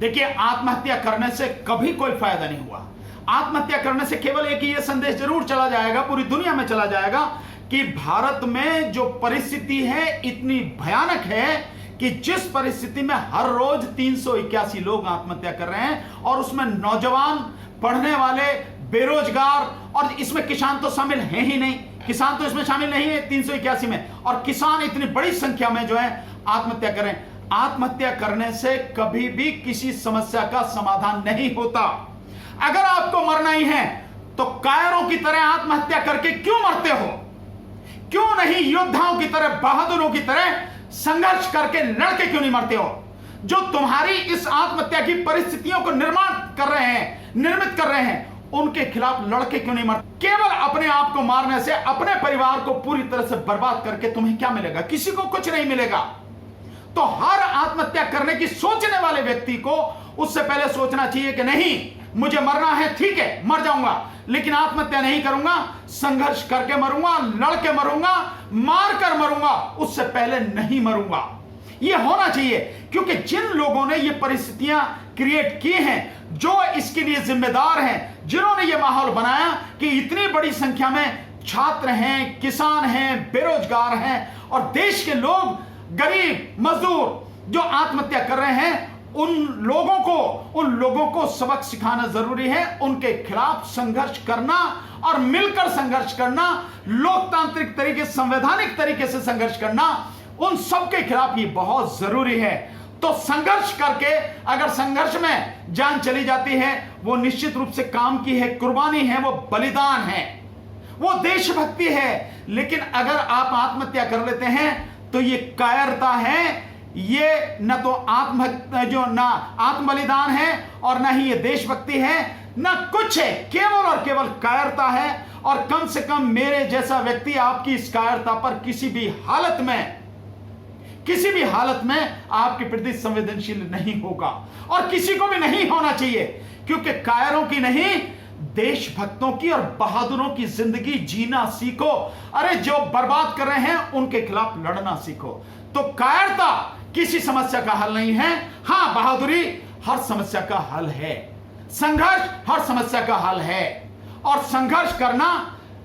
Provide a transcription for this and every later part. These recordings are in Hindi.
देखिए, आत्महत्या करने से कभी कोई फायदा नहीं हुआ। आत्महत्या करने से केवल एक ही ये संदेश जरूर चला जाएगा, पूरी दुनिया में चला जाएगा कि भारत में जो परिस्थिति है इतनी भयानक है कि जिस परिस्थिति में हर रोज 381 लोग आत्महत्या कर रहे हैं, और उसमें नौजवान, पढ़ने वाले, बेरोजगार, और इसमें किसान तो शामिल है ही नहीं। किसान तो इसमें शामिल नहीं है 381 में, और किसान इतनी बड़ी संख्या में जो है आत्महत्या कर रहे हैं। आत्महत्या करने से कभी भी किसी समस्या का समाधान नहीं होता। अगर आपको मरना ही है तो कायरों की तरह आत्महत्या करके क्यों मरते हो? क्यों नहीं योद्धाओं की तरह, बहादुरों की तरह संघर्ष करके लड़के क्यों नहीं मरते हो? जो तुम्हारी इस आत्महत्या की परिस्थितियों को निर्मित कर रहे हैं, उनके खिलाफ लड़के क्यों नहीं मरते? केवल अपने आप को मारने से, अपने परिवार को पूरी तरह से बर्बाद करके तुम्हें क्या मिलेगा? किसी को कुछ नहीं मिलेगा। तो हर आत्महत्या करने की सोचने वाले व्यक्ति को उससे पहले सोचना चाहिए कि नहीं, मुझे मरना है, ठीक है, मर जाऊंगा, लेकिन आत्महत्या नहीं करूंगा, संघर्ष करके मरूंगा, लड़के मरूंगा, मारकर मरूंगा, उससे पहले नहीं मरूंगा। यह होना चाहिए, क्योंकि जिन लोगों ने ये परिस्थितियां क्रिएट की हैं, जो इसके लिए जिम्मेदार हैं, जिन्होंने ये माहौल बनाया कि इतनी बड़ी संख्या में छात्र हैं, किसान हैं, बेरोजगार हैं, और देश के लोग, गरीब मजदूर जो आत्महत्या कर रहे हैं, उन लोगों को सबक सिखाना जरूरी है। उनके खिलाफ संघर्ष करना और मिलकर संघर्ष करना, लोकतांत्रिक तरीके, संवैधानिक तरीके से संघर्ष करना, उन सबके खिलाफ ये बहुत जरूरी है। तो संघर्ष करके, अगर संघर्ष में जान चली जाती है, वो निश्चित रूप से काम की है, कुर्बानी है, वो बलिदान है, वो देशभक्ति है। लेकिन अगर आप आत्महत्या कर लेते हैं तो ये कायरता है, ये न तो आत्म बलिदान है, और न ही ये देशभक्ति है, न कुछ है, केवल और केवल कायरता है। और कम से कम मेरे जैसा व्यक्ति आपकी इस कायरता पर किसी भी हालत में आपके प्रति संवेदनशील नहीं होगा, और किसी को भी नहीं होना चाहिए, क्योंकि कायरों की नहीं, देशभक्तों की और बहादुरों की जिंदगी जीना सीखो। अरे, जो बर्बाद कर रहे हैं उनके खिलाफ लड़ना सीखो। तो कायरता किसी समस्या का हल नहीं है। हां, बहादुरी हर समस्या का हल है, संघर्ष हर समस्या का हल है। और संघर्ष करना,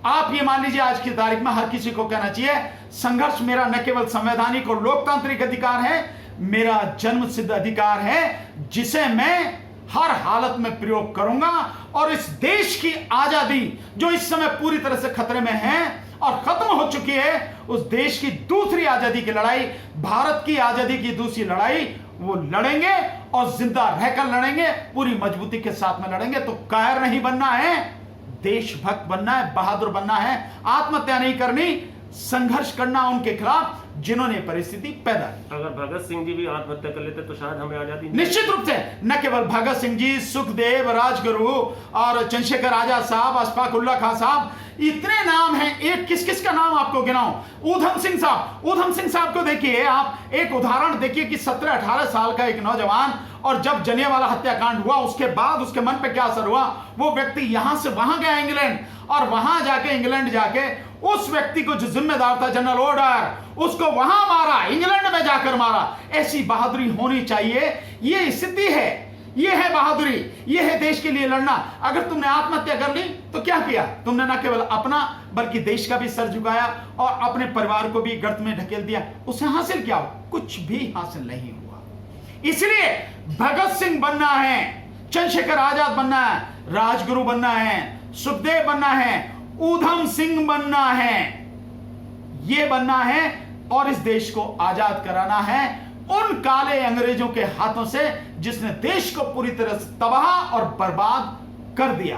आप ये मान लीजिए, आज की तारीख में हर किसी को कहना चाहिए, संघर्ष मेरा न केवल संवैधानिक और लोकतांत्रिक अधिकार है, मेरा जन्मसिद्ध अधिकार है, जिसे मैं हर हालत में प्रयोग करूंगा। और इस देश की आजादी, जो इस समय पूरी तरह से खतरे में है और खत्म हो चुकी है, उस देश की दूसरी आजादी की लड़ाई, भारत की आजादी की दूसरी लड़ाई, वो लड़ेंगे, और जिंदा रहकर लड़ेंगे, पूरी मजबूती के साथ में लड़ेंगे। तो कायर नहीं बनना है, देशभक्त बनना है, बहादुर बनना है, आत्महत्या नहीं करनी, संघर्ष करना उनके खिलाफ जिन्होंने परिस्थिति पैदा की। अगर भगत सिंह जी भी आत्महत्या कर लेते तो शायद हमें आजादी निश्चित रूप से, न केवल भगत सिंह जी, सुखदेव, राजगुरु और चंद्रशेखर आजाद साहब, अशफाक उल्लाह खां साहब, इतने नाम हैं। एक किस किस का नाम आपको गिनाऊं? ऊधम सिंह साहब को देखिए, आप एक उदाहरण देखिए कि 17-18 साल का एक नौजवान, और जब जलियांवाला हत्याकांड हुआ उसके बाद उसके मन पे क्या असर हुआ, वो व्यक्ति यहां से वहां गया इंग्लैंड, और वहां जाके इंग्लैंड जाके उस व्यक्ति को जो जिम्मेदार था जनरल ओडायर, उसको वहां मारा, इंग्लैंड में जाकर मारा। ऐसी बहादुरी होनी चाहिए। ये स्थिति है, ये है बहादुरी, ये है देश के लिए लड़ना। अगर तुमने आत्महत्या कर ली तो क्या किया? तुमने न केवल अपना बल्कि देश का भी सर झुकाया, और अपने परिवार को भी गर्त में ढकेल दिया। उससे हासिल क्या हो? कुछ भी हासिल नहीं हुआ। इसलिए भगत सिंह बनना है, चंद्रशेखर आजाद बनना है, राजगुरु बनना है, सुखदेव बनना है, ऊधम सिंह बनना है, ये बनना है, और इस देश को आजाद कराना है उन काले अंग्रेजों के हाथों से, जिसने देश को पूरी तरह से तबाह और बर्बाद कर दिया।